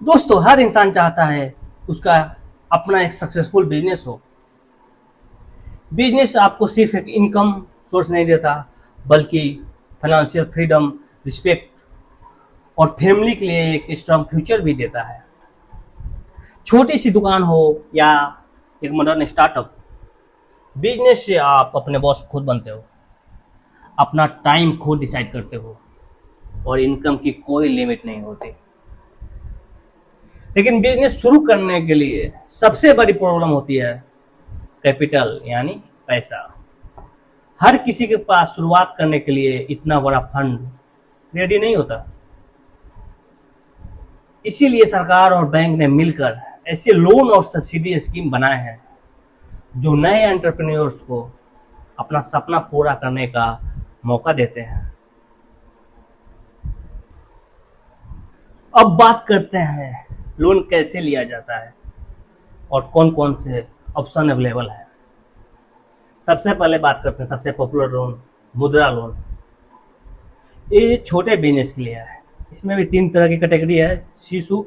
दोस्तों, हर इंसान चाहता है उसका अपना एक सक्सेसफुल बिजनेस हो। बिजनेस आपको सिर्फ एक इनकम सोर्स नहीं देता, बल्कि फाइनेंशियल फ्रीडम, रिस्पेक्ट और फैमिली के लिए एक स्ट्रांग फ्यूचर भी देता है। छोटी सी दुकान हो या एक मॉडर्न स्टार्टअप, बिजनेस से आप अपने बॉस खुद बनते हो, अपना टाइम खुद डिसाइड करते हो और इनकम की कोई लिमिट नहीं होती। लेकिन बिजनेस शुरू करने के लिए सबसे बड़ी प्रॉब्लम होती है कैपिटल, यानी पैसा। हर किसी के पास शुरुआत करने के लिए इतना बड़ा फंड रेडी नहीं होता। इसीलिए सरकार और बैंक ने मिलकर ऐसे लोन और सब्सिडी स्कीम बनाए हैं जो नए एंटरप्रेन्योर्स को अपना सपना पूरा करने का मौका देते हैं। अब बात करते हैं लोन कैसे लिया जाता है और कौन कौन से ऑप्शन अवेलेबल है। सबसे पहले बात करते हैं सबसे पॉपुलर लोन, मुद्रा लोन। ये छोटे बिजनेस के लिए है। इसमें भी 3 तरह की कैटेगरी है। शिशु,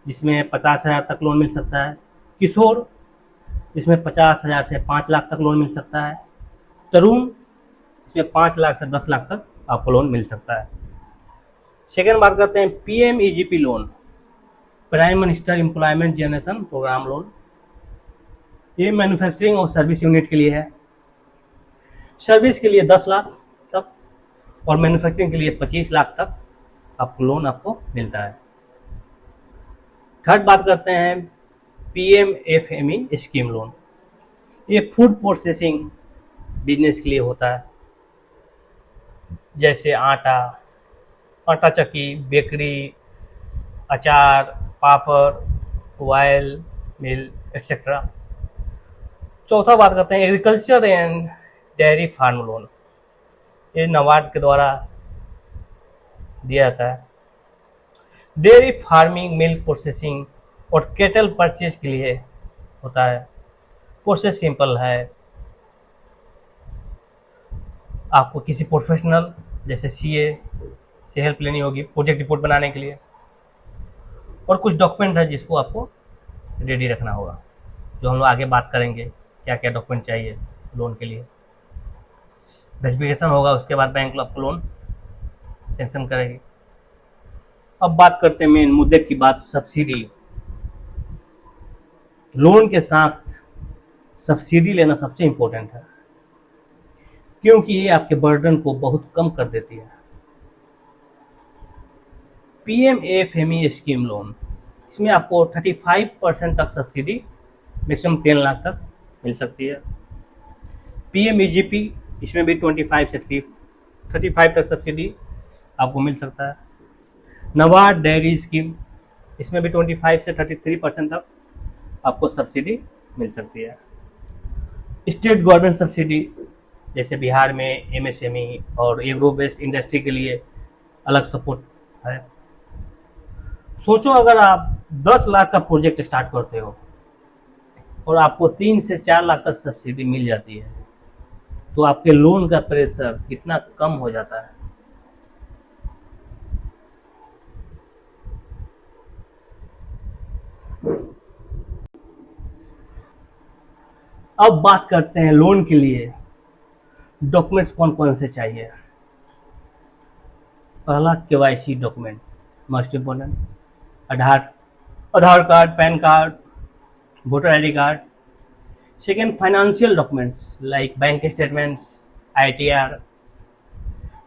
जिसमें 50,000 तक लोन मिल सकता है। किशोर, जिसमें 50,000 से 5 लाख तक लोन मिल सकता है। तरुण, इसमें 5 लाख से 10 लाख तक आपको लोन मिल सकता है। सेकेंड बात करते हैं PMEGP loan, prime minister employment generation programme loan. ये मैन्युफैक्चरिंग और सर्विस यूनिट के लिए है। सर्विस के लिए 10 लाख तक और मैन्युफैक्चरिंग के लिए 25 लाख तक आपको लोन मिलता है। थर्ड बात करते हैं PMFME स्कीम लोन। ये फूड प्रोसेसिंग बिजनेस के लिए होता है, जैसे आटा चक्की, बेकरी, अचार, पापड़, ऑयल मिल एक्सेट्रा। चौथा बात करते हैं agriculture and dairy farm loan. ये नाबार्ड के द्वारा दिया जाता है। डेयरी फार्मिंग, मिल्क प्रोसेसिंग और केटल परचेज के लिए होता है। प्रोसेस सिंपल है। आपको किसी प्रोफेशनल जैसे CA से हेल्प लेनी होगी प्रोजेक्ट रिपोर्ट बनाने के लिए, और कुछ डॉक्यूमेंट है जिसको आपको रेडी रखना होगा, जो हम लोग आगे बात करेंगे क्या क्या डॉक्यूमेंट चाहिए लोन के लिए। वेरिफिकेशन होगा, उसके बाद बैंक आपको लोन सैंक्शन करेगी। अब बात करते हैं मेन मुद्दे की बात, सब्सिडी। लोन के साथ सब्सिडी लेना सबसे इम्पोर्टेंट है, क्योंकि ये आपके बर्डन को बहुत कम कर देती है। PMFME स्कीम लोन, इसमें आपको 35% तक सब्सिडी, मैक्सिमम 10 लाख तक मिल सकती है। PMEGP, इसमें भी 25 से 35 तक सब्सिडी आपको मिल सकता है। नाबार्ड डेयरी स्कीम, इसमें भी 25 से 33% तक आपको सब्सिडी मिल सकती है। स्टेट गवर्नमेंट सब्सिडी, जैसे बिहार में MSME और एग्रो बेस्ड इंडस्ट्री के लिए अलग सपोर्ट है। सोचो अगर आप 10 लाख का प्रोजेक्ट स्टार्ट करते हो और आपको 3 से 4 लाख तक सब्सिडी मिल जाती है, तो आपके लोन का प्रेशर कितना कम हो जाता है। अब बात करते हैं लोन के लिए डॉक्यूमेंट्स कौन कौन से चाहिए। पहला KYC document most important, Aadhaar card, PAN card, voter ID card. Second, financial documents like bank statements, ITR।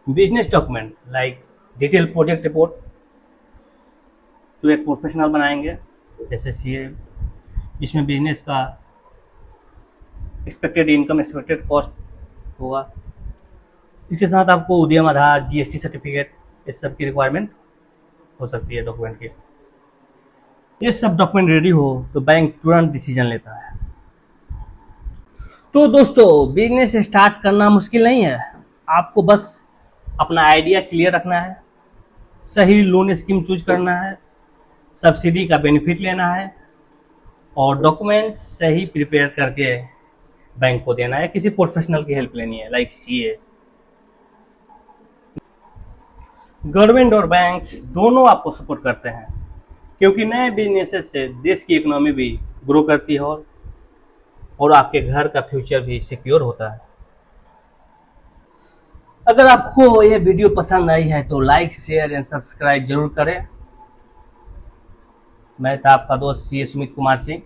Business document like detail project report, जो एक प्रोफेशनल बनाएंगे जैसे CA, जिसमें बिजनेस का एक्सपेक्टेड इनकम, एक्सपेक्टेड कॉस्ट होगा। इसके साथ आपको उद्यम आधार, GST सर्टिफिकेट, इस सब की रिक्वायरमेंट हो सकती है डॉक्यूमेंट की। ये सब डॉक्यूमेंट रेडी हो तो बैंक तुरंत डिसीजन लेता है। तो दोस्तों, बिजनेस स्टार्ट करना मुश्किल नहीं है। आपको बस अपना आइडिया क्लियर रखना है, सही लोन स्कीम चूज करना है, सब्सिडी का बेनिफिट लेना है और डॉक्यूमेंट सही प्रिपेयर करके बैंक को देना है। किसी प्रोफेशनल की हेल्प लेनी है लाइक CA। गवर्नमेंट और बैंक्स दोनों आपको सपोर्ट करते हैं, क्योंकि नए बिजनेसेस से देश की इकोनॉमी भी ग्रो करती है और आपके घर का फ्यूचर भी सिक्योर होता है। अगर आपको ये वीडियो पसंद आई है तो लाइक शेयर एंड सब्सक्राइब जरूर करें। मैं था आपका दोस्त सी सुमित कुमार सिंह।